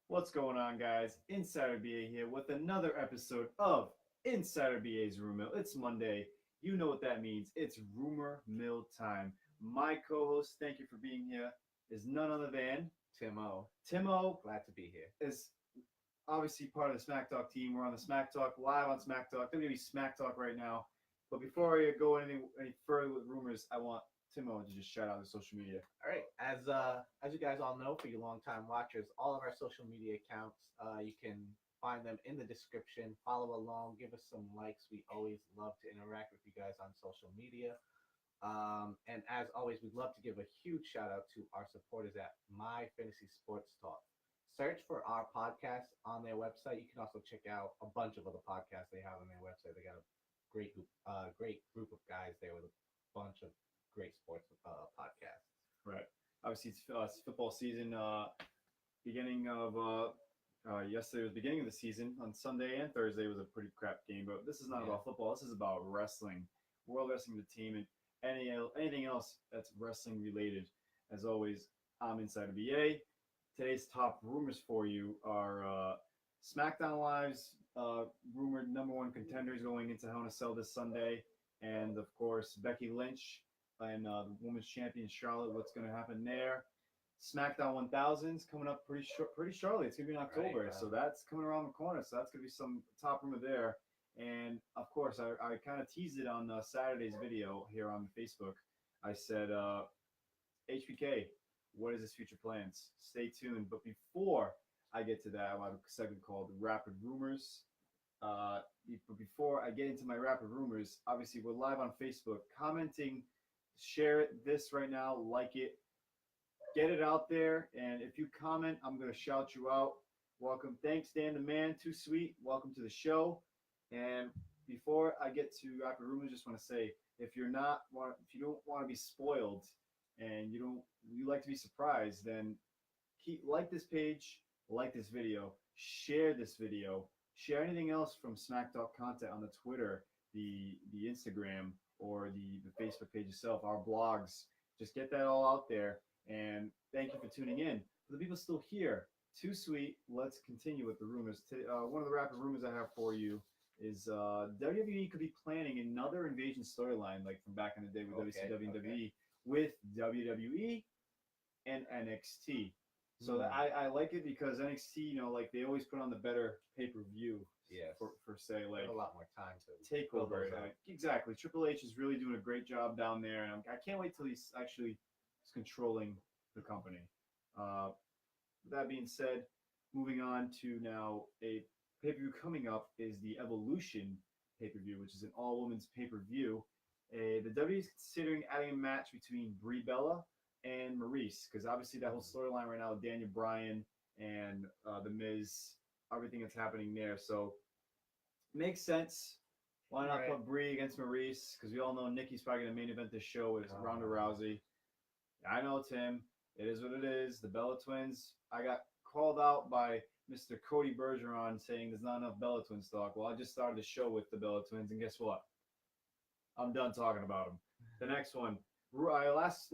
What's going on, guys? Insider BA here with another episode of Insider BA's Rumor Mill. It's Monday. You know what that means. It's Rumor Mill time. My co-host, thank you for being here, is none other than Timo, Timo. glad to be here. Is obviously part of the SmackTalk team. We're on the SmackTalk live on SmackTalk. WWE SmackTalk right now. But before I go any further with rumors, I want Timo to just shout out the social media. All right, as you guys all know, for you longtime watchers, all of our social media accounts, you can find them in the description. Follow along, give us some likes. We always love to interact with you guys on social media. And as always, we'd love to give a huge shout out to our supporters at My Fantasy Sports Talk. Search for our podcast on their website. You can also check out a bunch of other podcasts they have on their website. They got a great group of guys there with a bunch of great sports podcasts. Right. Obviously, it's football season. Beginning of yesterday was beginning of the season. On Sunday and Thursday was a pretty crap game. But this is not about football. This is about wrestling, World Wrestling, the team, and anything else that's wrestling related. As always, I'm Insider BA. Today's top rumors for you are SmackDown Live's rumored number one contenders going into Hell in a Cell this Sunday, and of course Becky Lynch and the Women's Champion Charlotte. What's going to happen there? SmackDown 1000's coming up pretty shortly. It's going to be in October, Right, so that's coming around the corner. So that's going to be some top rumor there. And of course, I kind of teased it on Saturday's video here on Facebook. I said, HBK, what is his future plans? Stay tuned. But before I get to that, I have a segment called Rapid Rumors. But before I get into my Rapid Rumors, obviously we're live on Facebook. Commenting, share this right now, like it, get it out there. And if you comment, I'm going to shout you out. Welcome. Thanks, Dan the Man. Too sweet. Welcome to the show. And before I get to Rapid Rumors, just want to say, if you don't want to be spoiled and you like to be surprised, then like this page, like this video, share this video, share anything else from SmackTalk content on the Twitter, the Instagram, or the Facebook page itself, our blogs. Just get that all out there. And thank you for tuning in. For the people still here, too sweet. Let's continue with the rumors. One of the rapid rumors I have for you is WWE could be planning another invasion storyline like from back in the day with WCW and WWE with WWE and NXT. So I like it because NXT, like they always put on the better pay-per-view. Yes. For say like a lot more time to take over. Exactly. Triple H is really doing a great job down there, and I can't wait till he's actually controlling the company. With that being said, moving on to now a pay-per-view coming up is the Evolution pay-per-view, which is an all-women's pay-per-view. The WWE is considering adding a match between Brie Bella and Maurice, because obviously that whole storyline right now with Daniel Bryan and The Miz, everything that's happening there. So makes sense. Why not put Brie against Maurice? Because we all know Nikki's probably going to main event this show with Ronda Rousey. I know, Tim. It is what it is. The Bella Twins. I got called out by Mr. Cody Bergeron saying there's not enough Bella Twins talk. Well, I just started the show with the Bella Twins, and guess what? I'm done talking about them. The next one. Last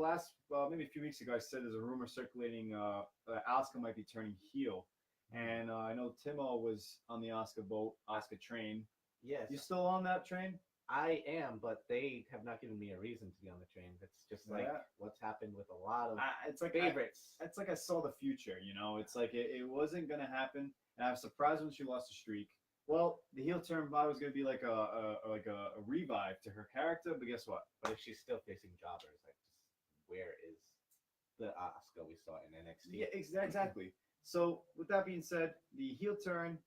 maybe a few weeks ago, I said there's a rumor circulating that Asuka might be turning heel. And I know Timo was on the Asuka train. Yes. You still on that train? I am, but they have not given me a reason to be on the train. It's just like what's happened with a lot of favorites. It's like I saw the future, It's like it wasn't going to happen. And I was surprised when she lost the streak. Well, the heel turn was going to be like a revive to her character, but guess what? But if she's still facing jobbers, where is the Asuka we saw in NXT? Yeah, exactly. So with that being said, the heel turn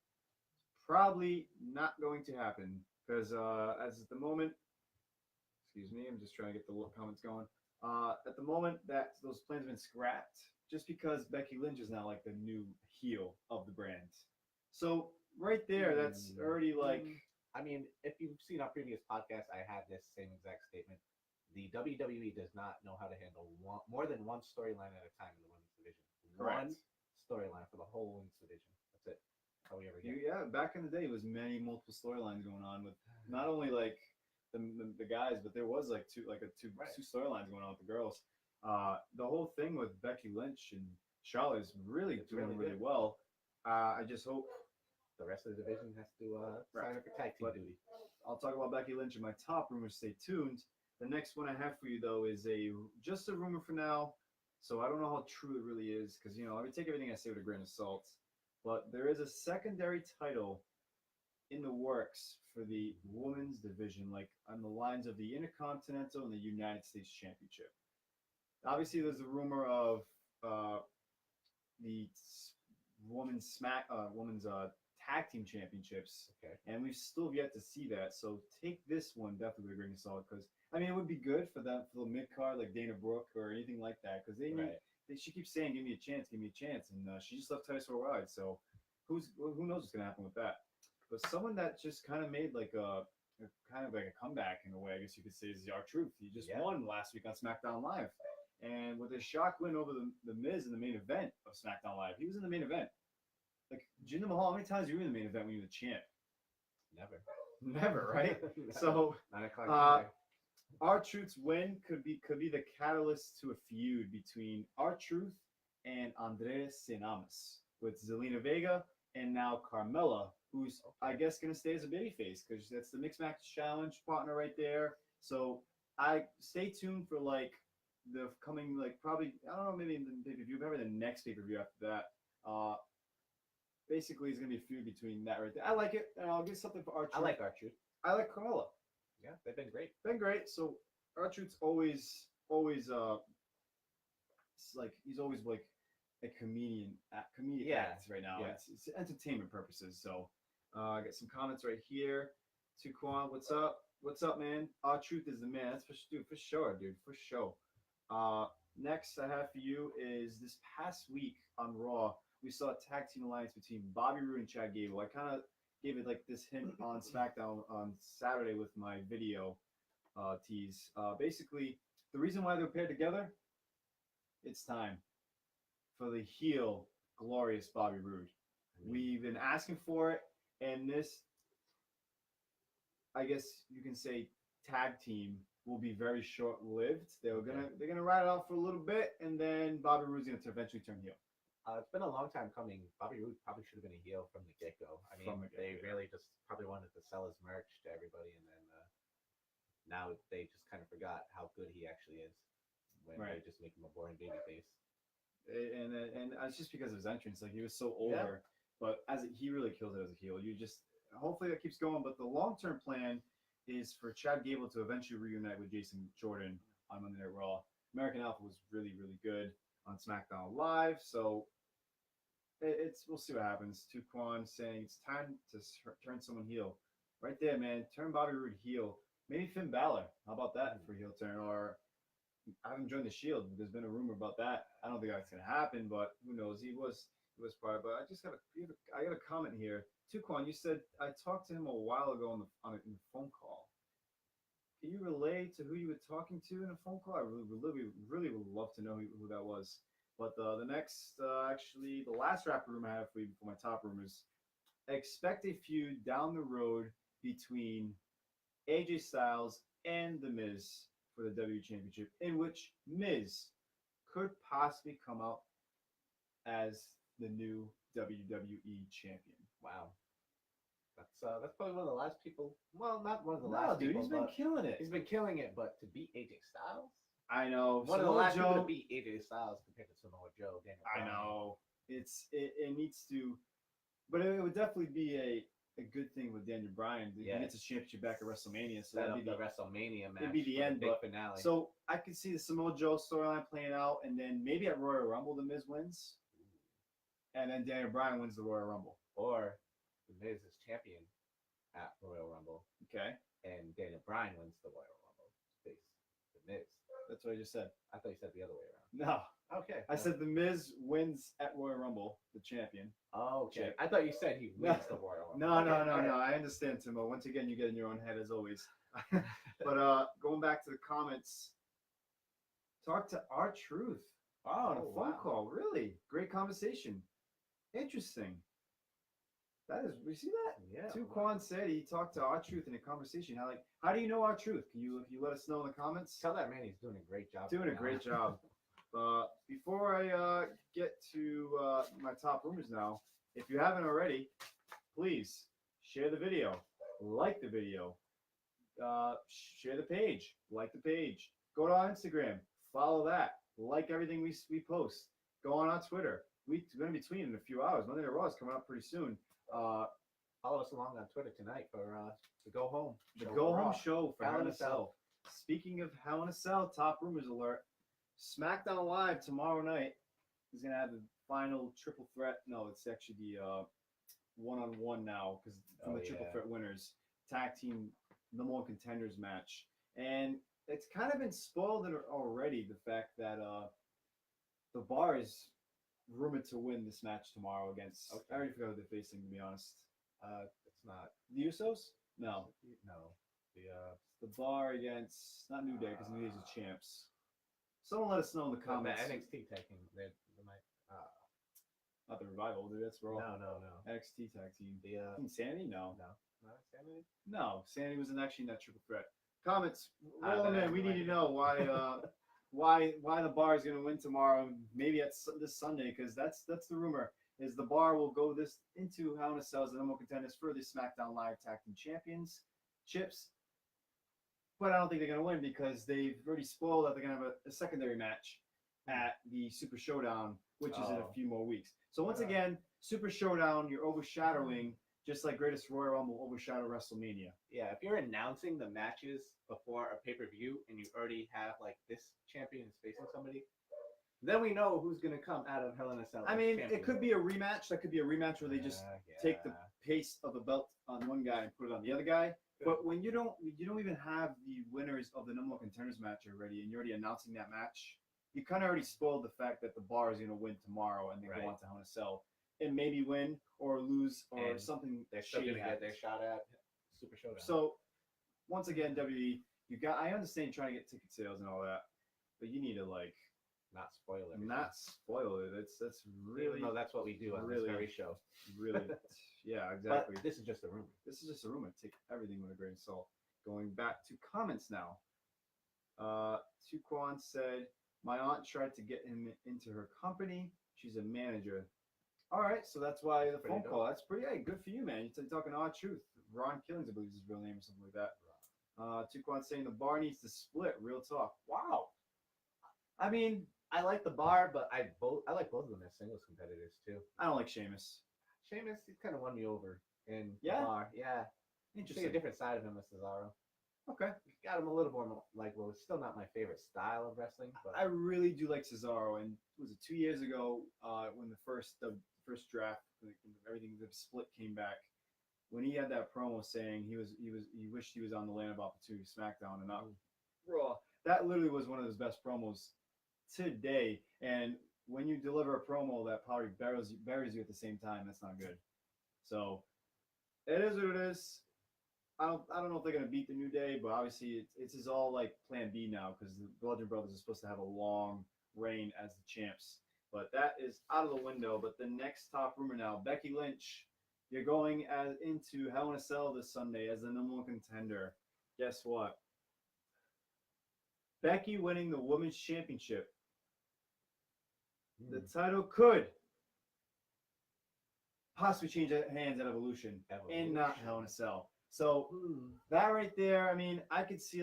probably not going to happen because as at the moment, excuse me, I'm just trying to get the comments going. At the moment that those plans have been scrapped, just because Becky Lynch is now like the new heel of the brand. So right there, that's already like. I mean, if you've seen our previous podcast, I had this same exact statement. The WWE does not know how to handle more than one storyline at a time in the women's division. Correct. One storyline for the whole women's division. That's it. That's how we ever get. Yeah, back in the day, it was multiple storylines going on with not only like the guys, but there was like two storylines going on with the girls. The whole thing with Becky Lynch and Charlotte is really doing really well. I just hope. The rest of the division has to sign up for tag team But duty. I'll talk about Becky Lynch in my top rumors. Stay tuned. The next one I have for you though is just a rumor for now. So I don't know how true it really is because I would take everything I say with a grain of salt. But there is a secondary title in the works for the women's division, like on the lines of the Intercontinental and the United States Championship. Obviously, there's a rumor of the women's tag team championships, Okay. and we've still yet to see that. So take this one definitely with a grain of salt because it would be good for them for the mid card like Dana Brooke or anything like that because they need. She keeps saying, "Give me a chance, give me a chance," and she just left Titus O'Reilly. So who knows what's gonna happen with that? But someone that just kind of made like a kind of like a comeback in a way, I guess you could say, is R-Truth. He just won last week on SmackDown Live, and with a shock win over the Miz in the main event of SmackDown Live, he was in the main event. Like Jinder Mahal, how many times were you in the main event when you were the champ? Never, right? So 9 o'clock. R-Truth's win could be the catalyst to a feud between R-Truth and Andres Cienamas with Zelina Vega and now Carmella, who's I guess gonna stay as a babyface because that's the Mixed Match Challenge partner right there. So I stay tuned for like the coming probably I don't know maybe in the pay-per-view, maybe the next pay-per-view after that. Basically, it's gonna be a feud between that right there. I like it, and I'll get something for R-Truth. I like R-Truth. I like Carmella. Yeah, they've been great. So R-Truth's always like he's always like a comedic act right now. Yeah. It's entertainment purposes. So I got some comments right here. Tuquan, what's up? What's up, man? R-Truth is the man. That's for sure, dude. For sure. Next I have for you is this past week on Raw, we saw a tag team alliance between Bobby Roode and Chad Gable. I kind of gave it like this hint on SmackDown on Saturday with my video tease. Basically, the reason why they're paired together, it's time for the heel, glorious Bobby Roode. We've been asking for it, and this, I guess you can say, tag team will be very short-lived. They're gonna ride it out for a little bit, and then Bobby Roode's gonna eventually turn heel. It's been a long time coming. Bobby Roode probably should have been a heel from the get-go. I mean, they really just probably wanted to sell his merch to everybody, and then now they just kind of forgot how good he actually is when they just make him a boring babyface. And it's just because of his entrance. Like, he was so over, but he really kills it as a heel. Hopefully that keeps going, but the long-term plan is for Chad Gable to eventually reunite with Jason Jordan on Monday Night Raw. American Alpha was really, really good on SmackDown Live, so we'll see what happens. Tuquan saying it's time to turn someone heel. Right there, man. Turn Bobby Roode heel. Maybe Finn Balor. How about that for heel turn? Or have him join the Shield. There's been a rumor about that. I don't think that's gonna happen, but who knows? He was part. But I got a comment here. Tuquan, you said I talked to him a while ago in the phone call. Can you relay to who you were talking to in a phone call? I really would love to know who that was. But the next, actually, the last rapper room I have for you for my top rumors, expect a feud down the road between AJ Styles and The Miz for the WWE Championship, in which Miz could possibly come out as the new WWE Champion. Wow. That's probably one of the last people. Well, not one of the last dude, people. He's been killing it. He's been killing it, but to beat AJ Styles? I know. One of the last people to beat AJ Styles compared to Samoa Joe. I know. It needs to, but it would definitely be a good thing with Daniel Bryan. He gets his championship back at WrestleMania. So that'd be the WrestleMania match. It'd be the end, big finale. So I could see the Samoa Joe storyline playing out, and then maybe at Royal Rumble, The Miz wins, and then Daniel Bryan wins the Royal Rumble, or The Miz is champion at Royal Rumble. Okay. And Daniel Bryan wins the Royal Rumble. Face The Miz. That's what I just said. I thought you said the other way around. No. Okay. I said The Miz wins at Royal Rumble, the champion. Oh, okay. I thought you said he wins the Royal Rumble. No. I understand, Timo. Once again, you get in your own head as always. But going back to the comments, talk to R-Truth. Oh, on a phone call. Really? Great conversation. Interesting. You see that? Yeah. Tuquan said he talked to R-Truth in a conversation. How do you know R-Truth? Can you let us know in the comments? Tell that man he's doing a great job. Doing a great job. Before I get to my top rumors now, if you haven't already, please share the video, like the video, share the page, like the page. Go to our Instagram, follow that, like everything we post. Go on our Twitter. We're going to be tweeting in a few hours. Monday Night Raw is coming up pretty soon. Follow us along on Twitter tonight for the Go Home. The Go Home show for Hell in a Cell. Speaking of Hell in a Cell, top rumors alert. SmackDown Live tomorrow night is going to have the final triple threat. No, it's actually the one-on-one now because the triple threat winners tag team number one contenders match. And it's kind of been spoiled already, the fact that the Bar is rumored to win this match tomorrow against. I already forgot who they're facing, to be honest. It's not the Usos. No, the the Bar against not New Day because New Day's the champs. Someone let us know in the comments. The NXT tag team. They might. Not the Revival, dude. That's Raw. No. NXT tag team. The Insanity? No. Not Sanity. No, Sanity was actually in that triple threat. Comments, roll them in. We need to know why the Bar is going to win tomorrow. Maybe it's this Sunday because that's the rumor. Is the Bar will go this into Hell in a Cell as the number one contenders for the SmackDown Live Tag Team Championships. But I don't think they're going to win because they've already spoiled that they're going to have a secondary match at the Super Showdown, which is in a few more weeks. So once again, Super Showdown, you're overshadowing, just like Greatest Royal Rumble overshadow WrestleMania. Yeah, if you're announcing the matches before a pay-per-view and you already have like this champion is facing somebody, then we know who's going to come out of Hell in a Cell. I mean, it could be a rematch. That could be a rematch where they just take the pace of the belt on one guy and put it on the other guy. But when you don't even have the winners of the number one contenders match already, and you're already announcing that match, you kind of already spoiled the fact that the Bar is going to win tomorrow and then go on to Hell in a Cell and maybe win or lose or something. They're still going to get their shot at Super Showdown. So once again, WWE, I understand trying to get ticket sales and all that, but you need to not spoil it. Not spoil it. That's really. No, that's what we do on this very show. Really, yeah, exactly. But this is just a rumor. This is just a rumor. Take everything with a grain of salt. Going back to comments now. Tuquan said, "My aunt tried to get him into her company. She's a manager." All right, so that's why the phone call. That's pretty. Hey, good for you, man. You're talking odd truth. Ron Killings, I believe, is his real name or something like that. Tuquan saying the Bar needs to split. Real talk. Wow. I mean, I like the Bar, but I like both of them as singles competitors too. I don't like Sheamus. Sheamus, he kind of won me over in the Bar. Yeah. Interesting. See a different side of him with Cesaro. Okay. Got him a little more likable. It's still not my favorite style of wrestling, but I really do like Cesaro. And was it 2 years ago when the first draft, everything, the split came back, when he had that promo saying he wished he was on the Land of Opportunity SmackDown and not Raw. That literally was one of his best promos today. And when you deliver a promo that probably buries you at the same time, that's not good. So it is what it is. I don't know if they're gonna beat the New Day, but obviously it's all like Plan B now because the Bludgeon Brothers are supposed to have a long reign as the champs. But that is out of the window. But the next top rumor now, Becky Lynch, you're going into Hell in a Cell this Sunday as the number one contender. Guess what? Becky winning the Women's Championship. The title could possibly change hands at Evolution and not Hell in a Cell. So that right there, I mean, I could see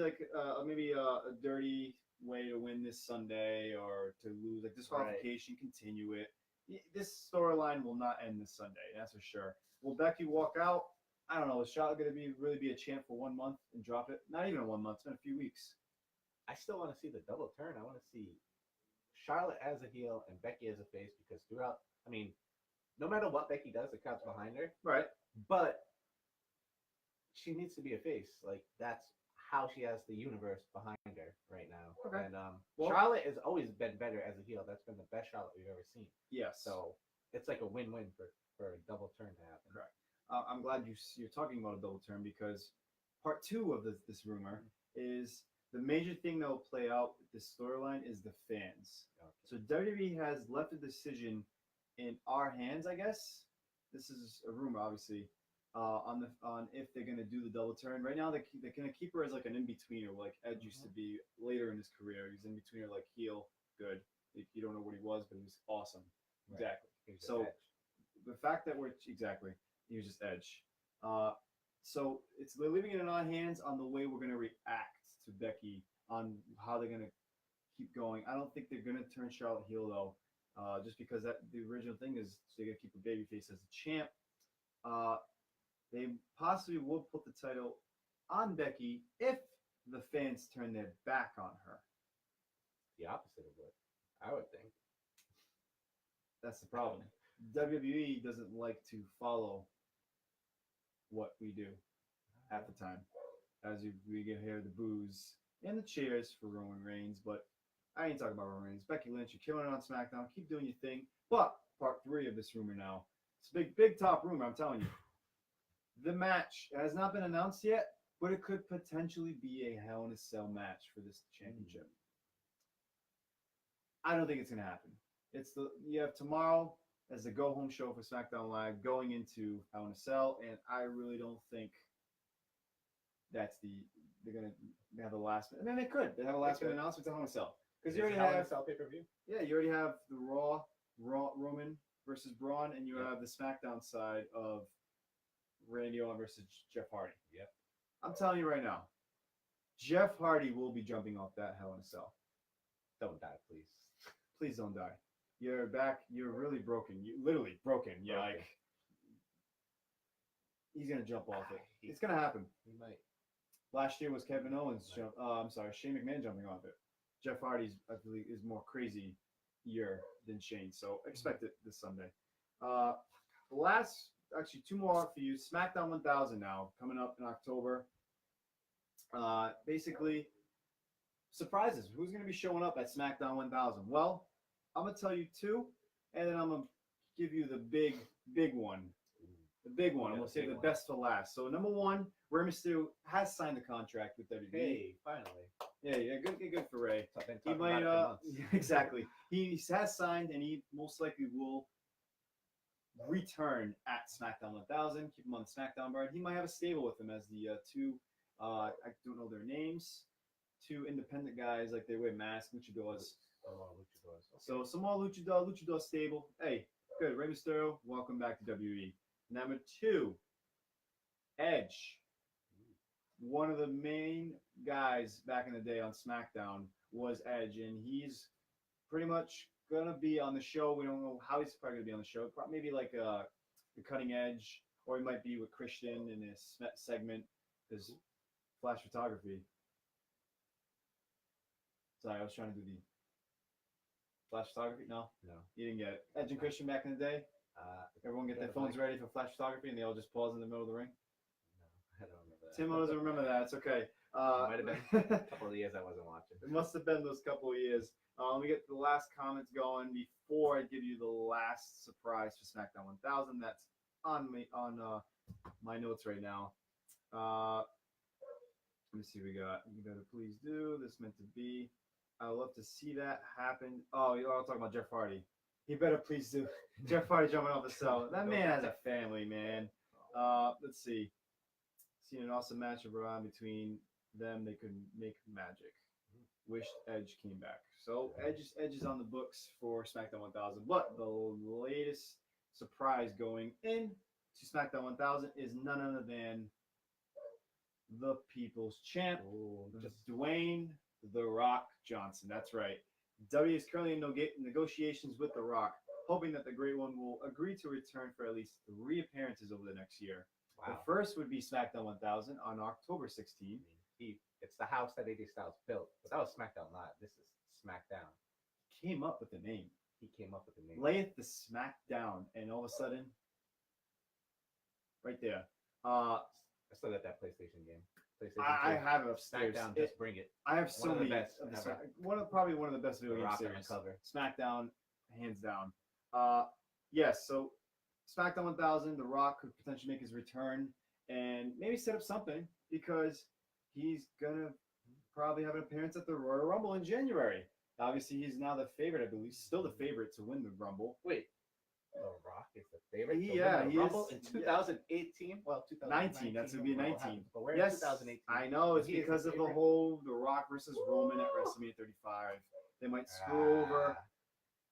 maybe a dirty way to win this Sunday or to lose, like disqualification, continue it. This storyline will not end this Sunday, that's for sure. Will Becky walk out? I don't know. Is Charlotte going to really be a champ for 1 month and drop it? Not even 1 month. It's been a few weeks. I still want to see the double turn. I want to see Charlotte as a heel and Becky as a face because no matter what Becky does, the crowd's behind her. Right. But she needs to be a face. Like, that's how she has the universe behind her right now. Okay. And Charlotte has always been better as a heel. That's been the best Charlotte we've ever seen. Yes. So it's like a win-win for a double turn to happen. Correct. I'm glad you're talking about a double turn because part 2 of this rumor is the major thing that will play out with this storyline is the fans. Okay. So WWE has left the decision in our hands, I guess. This is a rumor, obviously, on if they're gonna do the double turn. Right now, they're gonna keep her as like an in-betweener, like Edge used to be later in his career. He's in-betweener, like heel, good. You don't know what he was, but he was awesome. Right. Exactly. He's just So Edge. the fact that he was just Edge. So we're leaving it in our hands on the way we're gonna react to Becky on how they're gonna keep going. I don't think they're gonna turn Charlotte heel though, just because that the original thing is they're gonna keep a babyface as the champ. They possibly will put the title on Becky if the fans turn their back on her. The opposite of what I would think. That's the problem. WWE doesn't like to follow what we do at the time. We can hear the boos and the cheers for Roman Reigns, but I ain't talking about Roman Reigns. Becky Lynch, you're killing it on SmackDown. Keep doing your thing. But part 3 of this rumor now. It's a big top rumor, I'm telling you. The match has not been announced yet, but it could potentially be a Hell in a Cell match for this championship. I don't think it's gonna happen. You have tomorrow as the go home show for SmackDown Live going into Hell in a Cell, and I really don't think they're gonna have the last minute. I mean, they could. They have a last minute announcement to Hell in a Cell because you already have Cell pay-per-view. Yeah, you already have the Raw Roman versus Braun, and you have the SmackDown side of Randy Orton versus Jeff Hardy. Yep. I'm telling you right now, Jeff Hardy will be jumping off that Hell in a Cell. Don't die, please. Please don't die. You're back. You're really broken. You literally broken. Yeah, like he's gonna jump off it. It's gonna happen. He might. Last year was Kevin Owens. Shane McMahon jumping off it. Jeff Hardy's, I believe, is more crazy year than Shane. So expect it this Sunday. Actually, 2 more for you. SmackDown 1000 now coming up in October. Basically, surprises. Who's going to be showing up at SmackDown 1000? Well, I'm going to tell you 2, and then I'm going to give you the big one. The big one. We'll save the best for last. So number 1, Rey Mysterio has signed the contract with WWE. Hey, finally. Yeah, good for Rey. He might, exactly. He has signed, and he most likely will return at SmackDown 1000. Keep him on the SmackDown brand. He might have a stable with him as the 2. I don't know their names. 2 independent guys, like they wear masks, luchadors. Luchadors. Okay. So some more luchador stable. Hey, good. Rey Mysterio, welcome back to WWE. Number 2, Edge. One of the main guys back in the day on SmackDown was Edge, and he's pretty much gonna be on the show. We don't know how he's probably gonna be on the show. Maybe like the Cutting Edge, or he might be with Christian in this segment. Because flash photography. Sorry, I was trying to do the flash photography. No, you didn't get it. Edge and Christian back in the day. Everyone get their phones ready for flash photography, and they all just pause in the middle of the ring. No, I don't remember that. Tim doesn't remember that. It's okay. Might have been a couple of years I wasn't watching. It must have been those couple of years. Let me get the last comments going before I give you the last surprise for SmackDown 1000. That's on my notes right now. Let me see what we got. You better please do. This meant to be. I would love to see that happen. Oh, you're all talking about Jeff Hardy. He better please do. Jeff Hardy jumping off the cell. That man has a family, man. Let's see. Seen an awesome match around between them. They could make magic. Wish Edge came back. So Edge is on the books for SmackDown 1000. But the latest surprise going in to SmackDown 1000 is none other than the People's Champ, Dwayne "The Rock" Johnson. That's right. W is currently in negotiations with The Rock, hoping that the Great One will agree to return for at least 3 appearances over the next year. Wow. The first would be SmackDown 1000 on October 16th. It's the house that AJ Styles built. But that was SmackDown Live. This is SmackDown. He came up with the name. Layeth the SmackDown, and all of a sudden, right there. I still got that PlayStation game. I have it upstairs. SmackDown, just bring it. I have so many. Probably one of the best video game Rock series. Cover. SmackDown, hands down. Yes. So SmackDown 1000, The Rock could potentially make his return and maybe set up something because he's gonna probably have an appearance at the Royal Rumble in January. Obviously, he's now the favorite. I believe he's still the favorite to win the Rumble. Wait. The Rock is the favorite. He Rumble is in 2018. Well, 2019. That's gonna be 19. But we're in 2018. I know it's because of the whole The Rock versus Roman at WrestleMania 35. They might screw over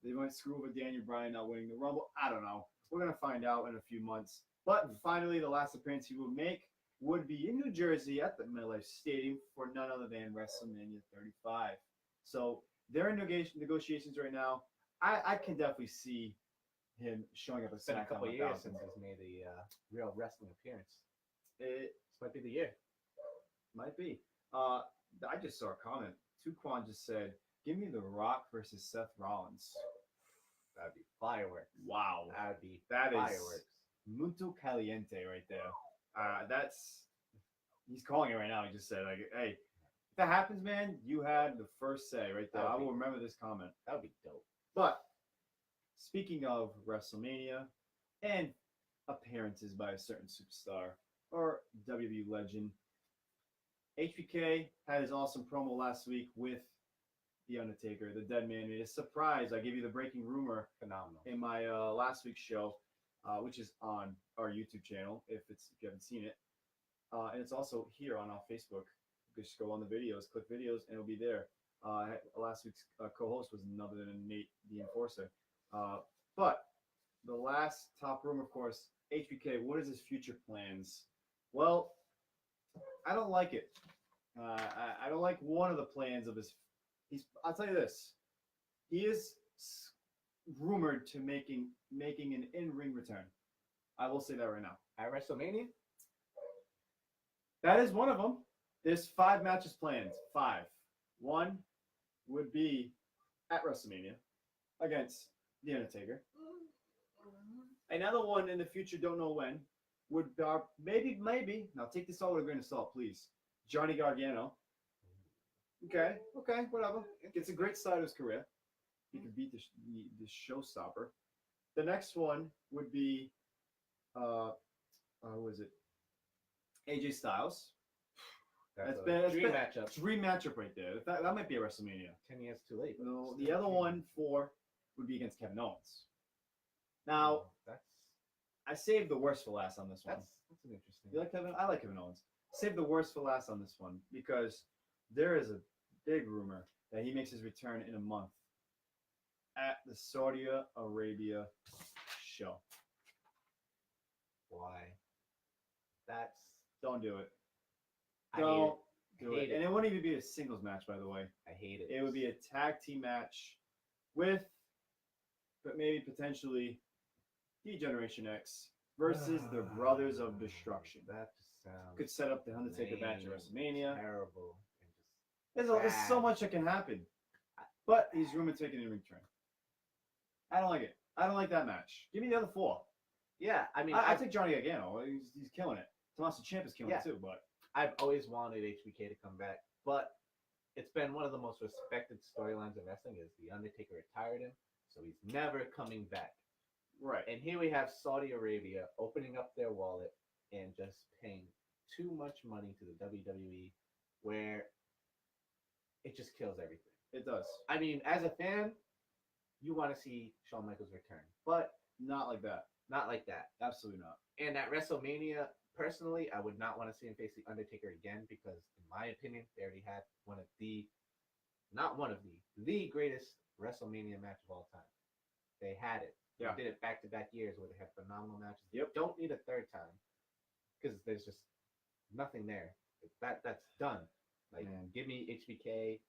They might screw over Daniel Bryan not winning the Rumble. I don't know. We're going to find out in a few months. But finally, the last appearance he would make would be in New Jersey at the MetLife Stadium for none other than WrestleMania 35. So they're in negotiations right now. I can definitely see him showing up at It's been a SmackDown couple of 1000. years since he's made a real wrestling appearance. It This might be the year. might be. I just saw a comment. Tuquan just said, "Give me The Rock versus Seth Rollins." That'd be fireworks. Wow, That'd be that is fireworks. muito caliente right there. That's he's calling it right now. He just said, like, "Hey, if that happens, man, you had the first say right there." I will remember this comment. That would be dope. But speaking of WrestleMania and appearances by a certain superstar or WWE legend, HBK had his awesome promo last week with The Undertaker. The Dead Man made a surprise. I gave you the breaking rumor Phenomenal. in my last week's show, which is on our YouTube channel if you haven't seen it, and it's also here on our Facebook. You can just go on the videos, click videos, and it'll be there. Last week's co-host was none other than Nate the Enforcer. But the last top rumor, of course, HBK. What is his future plans? Well, I don't like it. I don't like one of the plans of his. I'll tell you this. He is rumored to making an in-ring return. I will say that right now. At WrestleMania? That is one of them. There's 5 matches planned. 5. One would be at WrestleMania against The Undertaker. Another one in the future, don't know when, would maybe. Now take this all with a grain of salt, please. Johnny Gargano. Okay, whatever. It's a great start of his career. He could beat the showstopper. The next one would be, who is it? AJ Styles. That's a dream matchup. Dream matchup right there. That might be a WrestleMania. 10 years too late. No, the other one, 4, would be against Kevin Owens. Now, I saved the worst for last on this one. That's an interesting. You like Kevin? I like Kevin Owens. Save the worst for last on this one because there is a big rumor that he makes his return in a month at the Saudi Arabia show. Why? Don't do it. I Don't hate do it. And it wouldn't even be a singles match, by the way. I hate it. It would be a tag team match with, but maybe potentially, D-Generation X versus the Brothers of Destruction. That just sounds. Could set up the Undertaker match at WrestleMania. Terrible. There's so much that can happen. But he's rumored to make an in-ring return. I don't like it. I don't like that match. Give me the other 4. Yeah, I mean, I take Johnny Gargano. He's killing it. Tommaso Ciampa is killing it too. But I've always wanted HBK to come back, but it's been one of the most respected storylines in wrestling is The Undertaker retired him, so he's never coming back. Right. And here we have Saudi Arabia opening up their wallet and just paying too much money to the WWE where it just kills everything. It does. I mean, as a fan, you want to see Shawn Michaels return, but not like that. Not like that. Absolutely not. And at WrestleMania, personally, I would not want to see him face The Undertaker again because, in my opinion, they already had the greatest WrestleMania match of all time. They had it. Yeah. They did it back-to-back years where they had phenomenal matches. Yep. You don't need a third time because there's just nothing there. That's done. Like, give me HBK.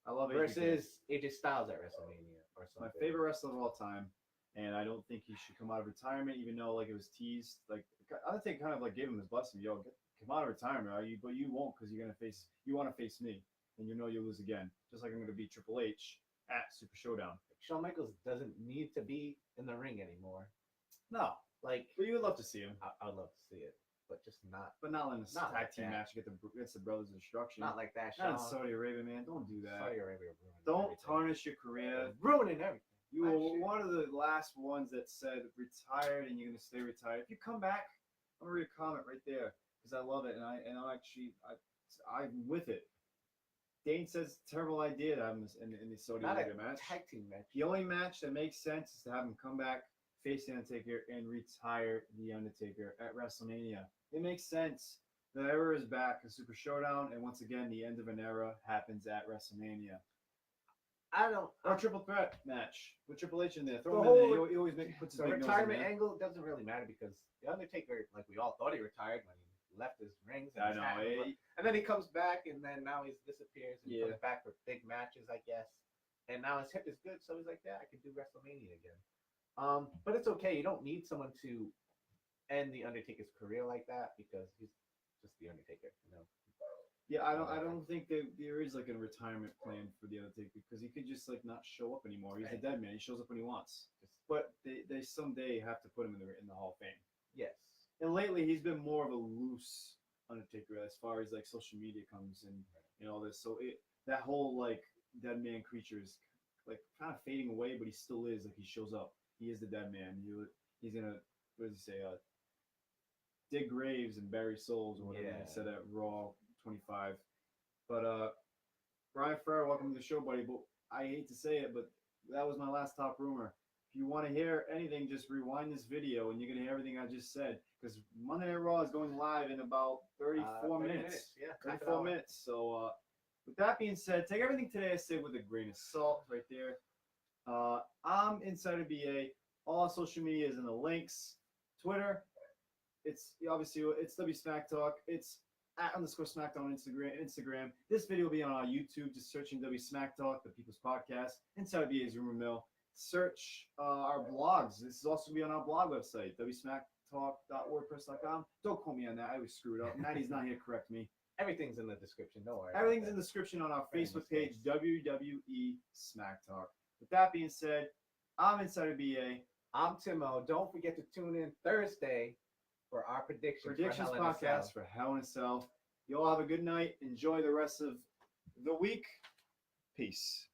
I love versus AJ Styles at WrestleMania or something. My favorite wrestler of all time, and I don't think he should come out of retirement, even though like it was teased. Like I think kind of like gave him his blessing. Yo, come out of retirement, but you won't because you're gonna face. You want to face me, and you know you'll lose again. Just like I'm gonna beat Triple H at Super Showdown. Shawn Michaels doesn't need to be in the ring anymore. No, but you would love to see him. I would love to see it, but just not. But not in a tag like team match against the Brothers of Destruction. Not like that. Not in Saudi Arabia, man. Don't do that. Saudi Arabia ruined Don't everything. tarnish your career. Ruining everything. You were one of the last ones that said retired and you're gonna stay retired. If you come back, I'm gonna read a comment right there because I love it and I'm with it. Dane says terrible idea to have him in the Saudi Arabia match. Tag team match. The only match that makes sense is to have him come back, face the Undertaker, and retire the Undertaker at WrestleMania. It makes sense. The era is back, a Super Showdown, and once again, the end of an era happens at WrestleMania. I don't. Or a triple threat match with Triple H in there. The Throw him in whole- there. He always puts his The big nose in retirement there. angle doesn't really matter because the Undertaker, like we all thought he retired when he left his rings. And I his know. hat and then he comes back, and then now he disappears and comes back for big matches, I guess. And now his hip is good, so he's like, yeah, I can do WrestleMania again. But it's okay. You don't need someone to end the Undertaker's career like that because he's just the Undertaker, you know. Yeah, I don't think that there is like a retirement plan for the Undertaker because he could just like not show up anymore. He's a dead man. He shows up when he wants. But they someday have to put him in the Hall of Fame. Yes. And lately he's been more of a loose Undertaker as far as like social media comes and all this. So that whole like dead man creature is like kind of fading away, but he still is. Like he shows up. He is the dead man. He's gonna, what does he say? Dig graves and bury souls or whatever he said at Raw 25. But Brian Ferrer, welcome to the show, buddy. But I hate to say it, but that was my last top rumor. If you want to hear anything, just rewind this video and you're gonna hear everything I just said. Because Monday Night Raw is going live in about 34 minutes. Yeah, 34 minutes. So with that being said, take everything today I said with a grain of salt right there. I'm Insider BA. All social media is in the links. Twitter, it's obviously it's W SmackTalk. It's @_SmackDown on Instagram. This video will be on our YouTube. Just searching W SmackTalk, the People's Podcast. Insider BA's Rumor Mill. Search our blogs. This is also be on our blog website, wsmacktalk.wordpress.com. Don't quote me on that. I always screw it up. Maddie's not here to correct me. Everything's in the description. Don't worry. Everything's in the description on our Facebook page, WWE Smack Talk. With that being said, I'm Insider BA. I'm Timo. Don't forget to tune in Thursday for our predictions podcast for Hell in a Cell. You all have a good night. Enjoy the rest of the week. Peace.